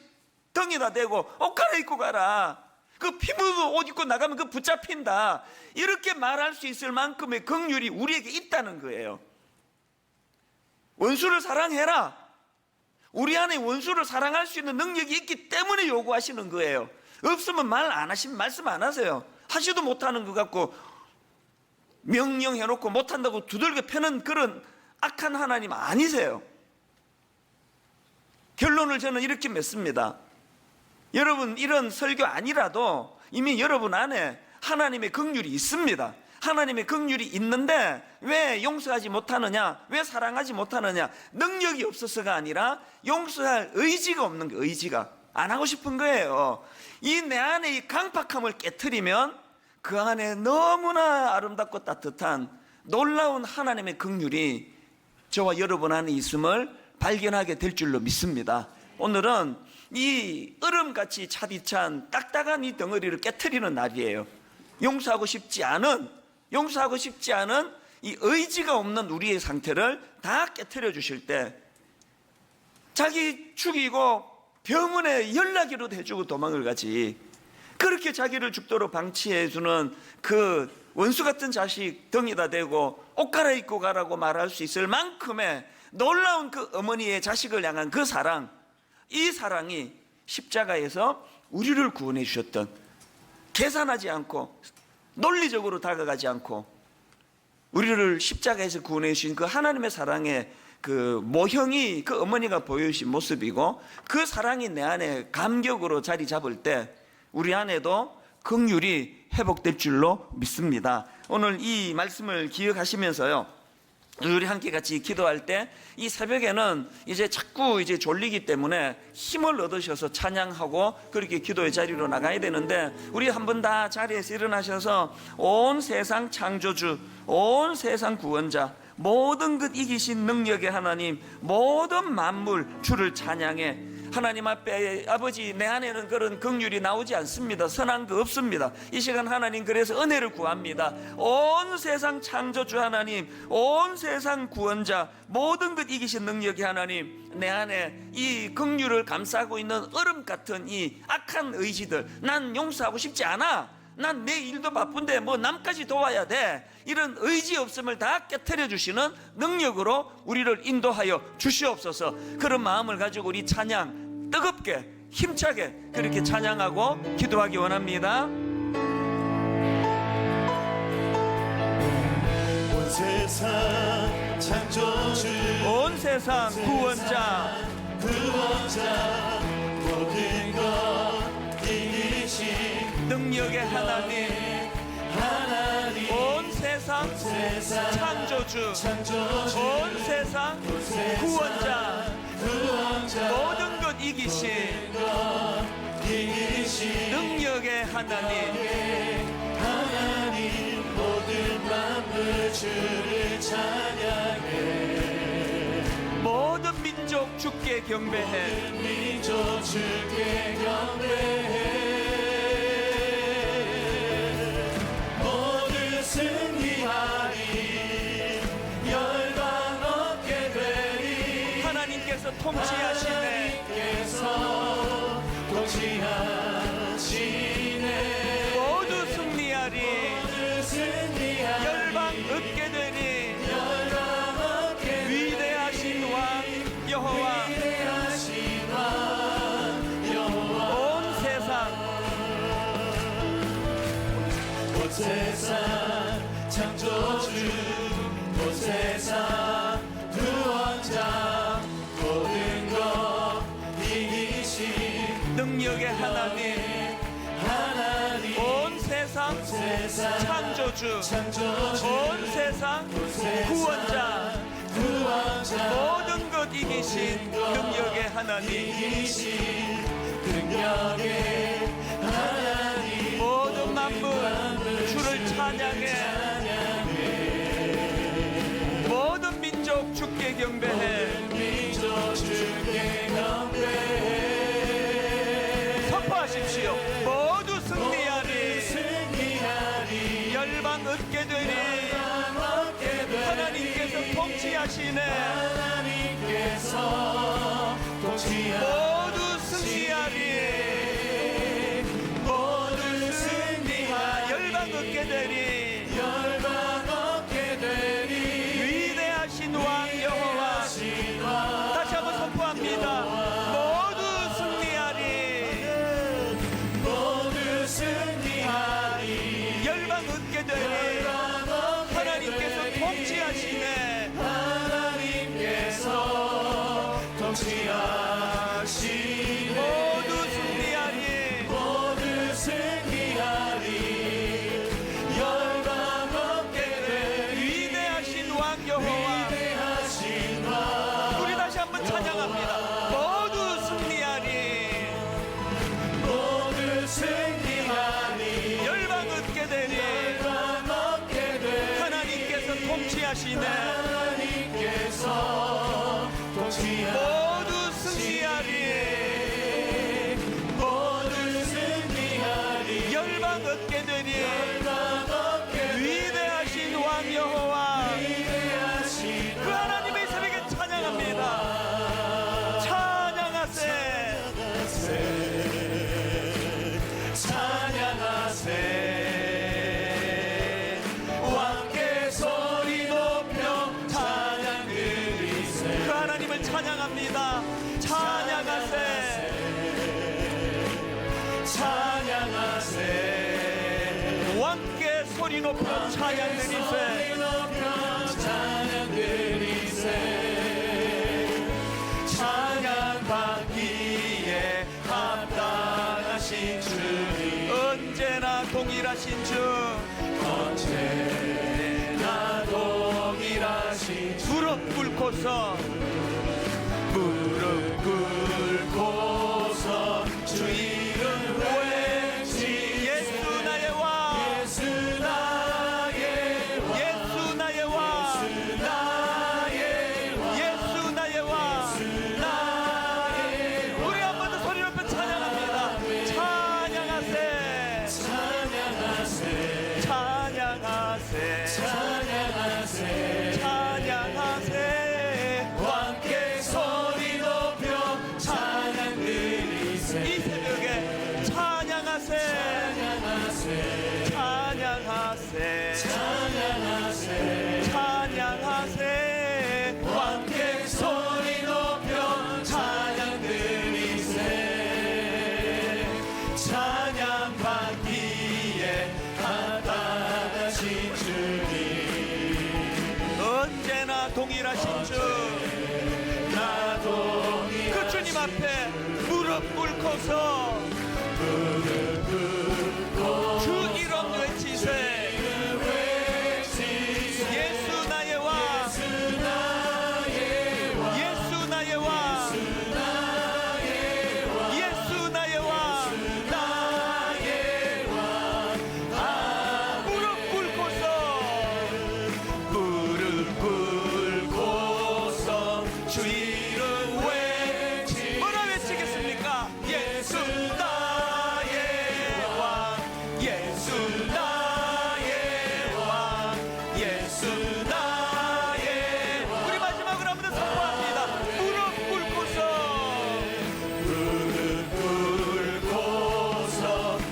덩이다 대고 옷 갈아입고 가라. 그 피 묻은 옷 입고 나가면 그 붙잡힌다. 이렇게 말할 수 있을 만큼의 긍휼이 우리에게 있다는 거예요. 원수를 사랑해라. 우리 안에 원수를 사랑할 수 있는 능력이 있기 때문에 요구하시는 거예요. 없으면 말씀 안 하세요. 하지도 못하는 것 같고 명령해놓고 못한다고 두들겨 패는 그런 악한 하나님 아니세요. 결론을 저는 이렇게 맺습니다. 여러분 이런 설교 아니라도 이미 여러분 안에 하나님의 긍휼이 있습니다. 하나님의 긍휼이 있는데 왜 용서하지 못하느냐, 왜 사랑하지 못하느냐, 능력이 없어서가 아니라 용서할 의지가 없는 거예요. 의지가 안 하고 싶은 거예요. 이 내 안에 이 강팍함을 깨트리면 그 안에 너무나 아름답고 따뜻한 놀라운 하나님의 긍휼이 저와 여러분 안에 있음을 발견하게 될 줄로 믿습니다. 오늘은 이 얼음같이 차디찬 딱딱한 이 덩어리를 깨트리는 날이에요. 용서하고 싶지 않은 이 의지가 없는 우리의 상태를 다 깨트려 주실 때 자기 죽이고 병원에 연락이라도 해주고 도망을 가지, 그렇게 자기를 죽도록 방치해주는 그 원수 같은 자식 덩이다 대고 옷 갈아입고 가라고 말할 수 있을 만큼의 놀라운 그 어머니의 자식을 향한 그 사랑, 이 사랑이 십자가에서 우리를 구원해 주셨던, 계산하지 않고 논리적으로 다가가지 않고 우리를 십자가에서 구원해 주신 그 하나님의 사랑의 그 모형이 그 어머니가 보여주신 모습이고, 그 사랑이 내 안에 감격으로 자리 잡을 때 우리 안에도 긍휼이 회복될 줄로 믿습니다. 오늘 이 말씀을 기억하시면서요, 우리 함께 같이 기도할 때 이 새벽에는 이제 자꾸 졸리기 때문에 힘을 얻으셔서 찬양하고 그렇게 기도의 자리로 나가야 되는데, 우리 한번 다 자리에서 일어나셔서 온 세상 창조주, 온 세상 구원자, 모든 것 이기신 능력의 하나님, 모든 만물 주를 찬양해. 하나님 앞에 아버지, 내 안에는 그런 긍휼이 나오지 않습니다. 선한 거 없습니다. 이 시간 하나님 그래서 은혜를 구합니다. 온 세상 창조주 하나님, 온 세상 구원자, 모든 것 이기신 능력의 하나님, 내 안에 이 긍휼을 감싸고 있는 얼음 같은 이 악한 의지들, 난 용서하고 싶지 않아, 난 내 일도 바쁜데 뭐 남까지 도와야 돼, 이런 의지 없음을 다 깨트려 주시는 능력으로 우리를 인도하여 주시옵소서. 그런 마음을 가지고 우리 찬양 뜨겁게 힘차게 그렇게 찬양하고 기도하기 원합니다. 온 세상 창조주, 온 세상 구원자, 모든 것 이기신 능력의 하나님, 온 세상 창조주, 온 세상 구원자, 모든 것 이기신 능력의 하나님, 모든 만물 주를 찬양해. 모든 민족 주께 경배해. 민족 주께 경배해. 모두 승리하리, 열방 얻게 되리. 하나님께서 통치하시네. 하나님께서 통치하시네. 모두 승리하리, 모두 승리하리, 열방 얻게 되니. 위대하신 왕 여호와, 위대하신 왕 여호와. 온 세상 온 세상 창조주, 온 세상 구원자, 모든 것 능력의 하나님, 온 세상 창조주, 온 세상 구원자, 모든 것 이기신 능력의 하나님, 모든 만물 주를 찬양해, 모든 민족 주께 경배해. 선포하십시오. 모두 승리하리, 열방 얻게 되리. 하나님께서 통치하시네. 모두 승리하리, 모두 승리하리. 열방 얻게 되리. 위대하신 왕 여호와. 다시 한번 선포합니다. 모두 승리하리, 열방 얻게 되리. 하나님께서 통치하시네. 모두 승리하리, 위대하신 왕 여호와. 우리 다시 한번 찬양합니다. 모두 승리하리, 열방 얻게 되리. 하나님께서 통치하시네. 모두 승리하리, 열방 얻게 되리. 위대하신 왕 여호와. 그 하나님의 새벽에 찬양합니다. 찬양하세, 왕께 소리 높여 찬양 드리세. 그 하나님을 찬양합니다. 찬양하세, 왕께 소리 높여 찬양 드리세. 찬양 받기에 합당하신 주님, 언제나 동일하신 주, 언제나 동일하신 주. 무릎 꿇고서 주 이름 외치. 예수 나의 왕, 예수 나의 왕, 예수 나의 왕, 예수 나의 왕. 우리 한 번 더 소리 높여 찬양합니다. 찬양하세, 찬양하세, 찬양하세. 왕께 소리 높여 찬양 드리세. 이 새벽에 찬양하세, 찬양하세, 찬양하세. 왕께 소리 높여 찬양 드리세. 찬양 받기에 합당하신 주님, 언제나 동일하신 주, 그 주님 앞에 무릎 꿇고서 주 이름 외치세. 예수 나의 왕, 예수 나의 왕, 예수 나의 왕. 무릎 꿇고서 주 이름 외치. 뭐라 외치겠습니까? 예수 나의 왕, 예수 나의 왕, 예수 나의 왕. 우리 마지막으로 한번 더 선포합니다. 무릎 꿇고서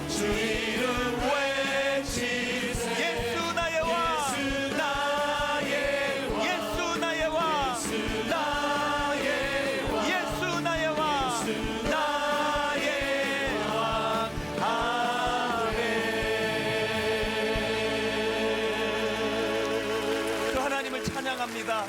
주 이름 외치세. 예수 나의 왕, 예수 나의 왕, 예수 나의 왕, 나의 왕. 아멘. 그 하나님을 찬양합니다.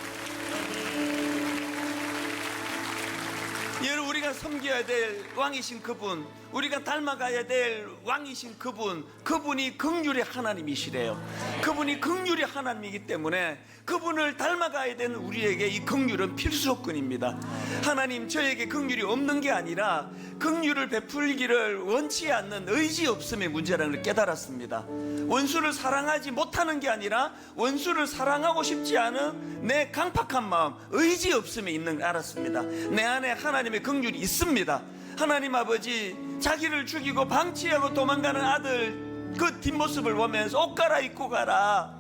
여러분, 우리가 섬겨야 될 왕이신 그분, 우리가 닮아가야 될 왕이신 그분이 긍휼의 하나님이시래요. 그분이 긍휼의 하나님이기 때문에 그분을 닮아가야 되는 우리에게 이 긍휼은 필수 조건입니다. 하나님, 저에게 긍휼이 없는 게 아니라 긍휼을 베풀기를 원치 않는 의지 없음의 문제라는 걸 깨달았습니다. 원수를 사랑하지 못하는 게 아니라 원수를 사랑하고 싶지 않은 내 강팍한 마음, 의지 없음에 있는 걸 알았습니다. 내 안에 하나님의 긍휼이 있습니다. 하나님 아버지, 자기를 죽이고 방치하고 도망가는 아들 그 뒷모습을 보면서 옷 갈아입고 가라,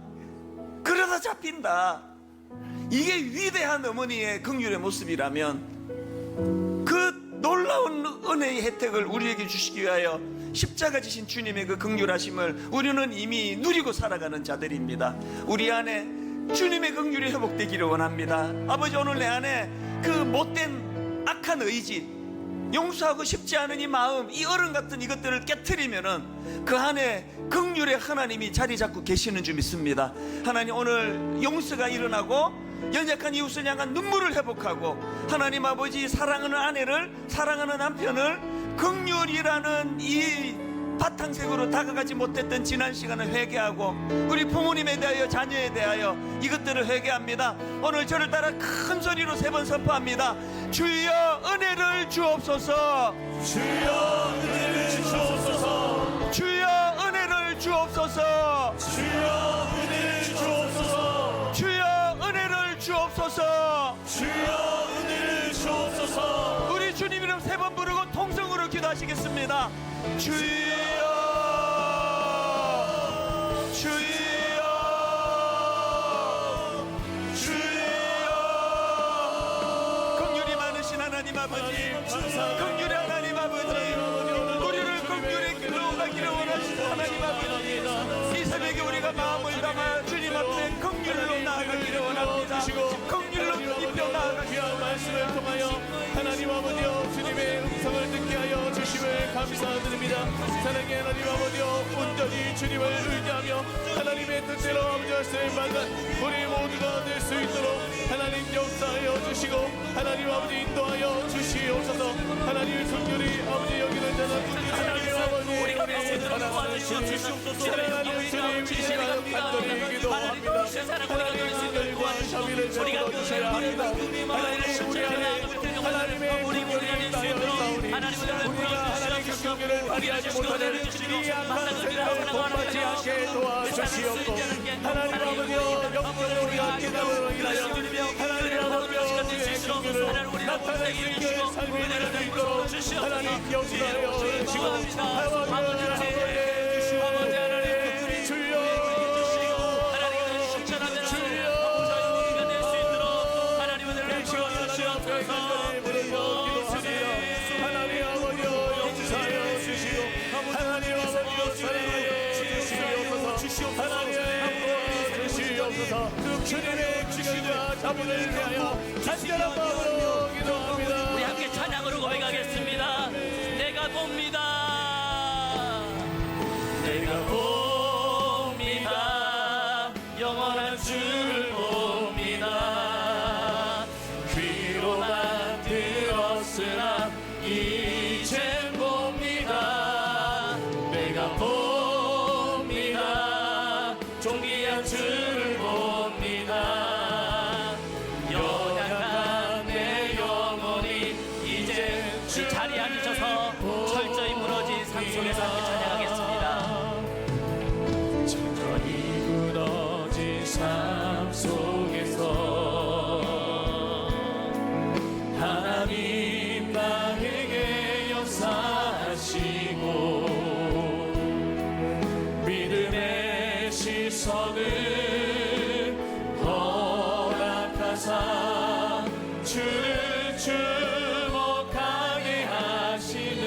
그러다 잡힌다. 이게 위대한 어머니의 긍휼의 모습이라면 그 놀라운 은혜의 혜택을 우리에게 주시기 위하여 십자가 지신 주님의 그 긍휼하심을 우리는 이미 누리고 살아가는 자들입니다. 우리 안에 주님의 긍휼이 회복되기를 원합니다. 아버지, 오늘 내 안에 그 못된 악한 의지, 용서하고 싶지 않은 이 마음, 이 어른 같은 이것들을 깨트리면은 그 안에 긍휼의 하나님이 자리 잡고 계시는 줄 믿습니다. 하나님, 오늘 용서가 일어나고 연약한 이웃을 향한 눈물을 회복하고, 하나님 아버지, 사랑하는 아내를, 사랑하는 남편을 긍휼이라는 이 바탕색으로 다가가지 못했던 지난 시간을 회개하고, 우리 부모님에 대하여, 자녀에 대하여 이것들을 회개합니다. 오늘 저를 따라 큰 소리로 3번 선포합니다. 주여 은혜를 주옵소서. 주여 은혜를 주옵소서. 주여 은혜를 주옵소서. 주여 은혜를 주옵소서. 주여 은혜를 주옵소서. 주여 은혜를 주옵소서. 우리 주님 이름 3번 부르고 통성으로 기도하시겠습니다. 주여, 주여, 주여. 긍휼이 많으신 하나님 아버지, 긍휼의 하나님 아버지, 우리를 긍휼히 끌어가기를 원하시는 하나님 아버지, 이 새벽에 우리가 마음을 담아 주님 앞에 긍휼로 나아가기를 원합니다. 긍휼로 입혀 나아가기를 귀한 말씀을 통하여 하나님 아버지여, 주님의 음성을 듣게 하여 주심을 감사드립니다. 사랑의 하나님 아버지여, 온전히 주님을 의지하며 하나님의 뜻대로 아버지와 쓰임받는 우리 모두가 될 수 있도록 하나님 역사하여 주시고, 하나님 아버지 인도하여 주시옵소서. 하나님 긍휼히 아버지 여기는 자는 하나님 아버지 사랑하는 주님, 사랑하는 주님, 이 시간 간절히 기도합니다. 하나님 긍휼과 자비를 베풀어 주셔야 합니다. 하나님, 우리 안에 하나님의 긍휼이 쌓여있사오니 우리가 하나님의 긍휼을 발휘하지 못하는 이 악한 세상을 본받지 않게 도와주시옵고, 하나님 아버지여, 영적으로 우리가 깨달음을 인하여 하나님 아버지의 긍휼을 나타낼 수 있게 삶이 될 수 있도록 하나님 역사하여 주시고, 아버지 하나님 주여, 주님의 지금과 자분을 위하여 간절한 마음으로 기도합니다. 우리 함께 찬양으로 고백하겠습니다. 내가 봅니다. 내가 봅니다. 영원한 주를 봅니다. 귀로만 들었으나 이젠 봅니다. 내가 봅니다. 존귀한 주를 봅니다. 연약한 내 영혼이 이제 그 자리에 앉으셔서 철저히 무너진 삶 속에서 함께 찬양하겠습니다. 철저히 무너진 삶 속에서 하나님 나에게 역사하시고, 믿음의 시선을 허락하사 주를 주목하게 하시네.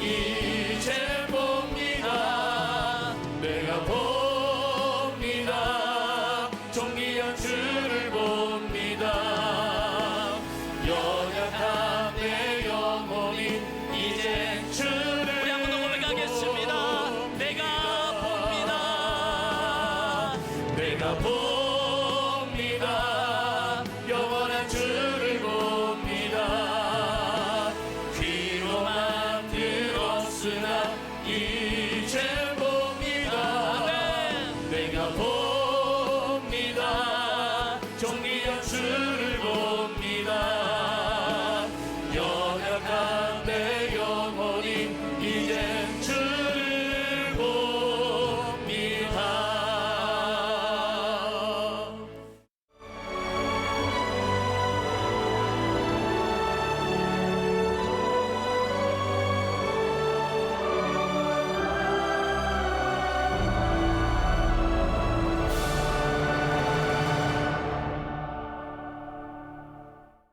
이제 봅니다. 내가 봅니다. 존귀한 주를 봅니다. 연약한 내 영혼이 이제 주를 우리 한번 더 고백하겠습니다. 내가 봅니다. 내가 봅니다. 영원한 주를 봅니다. 귀로만 들었으나 이제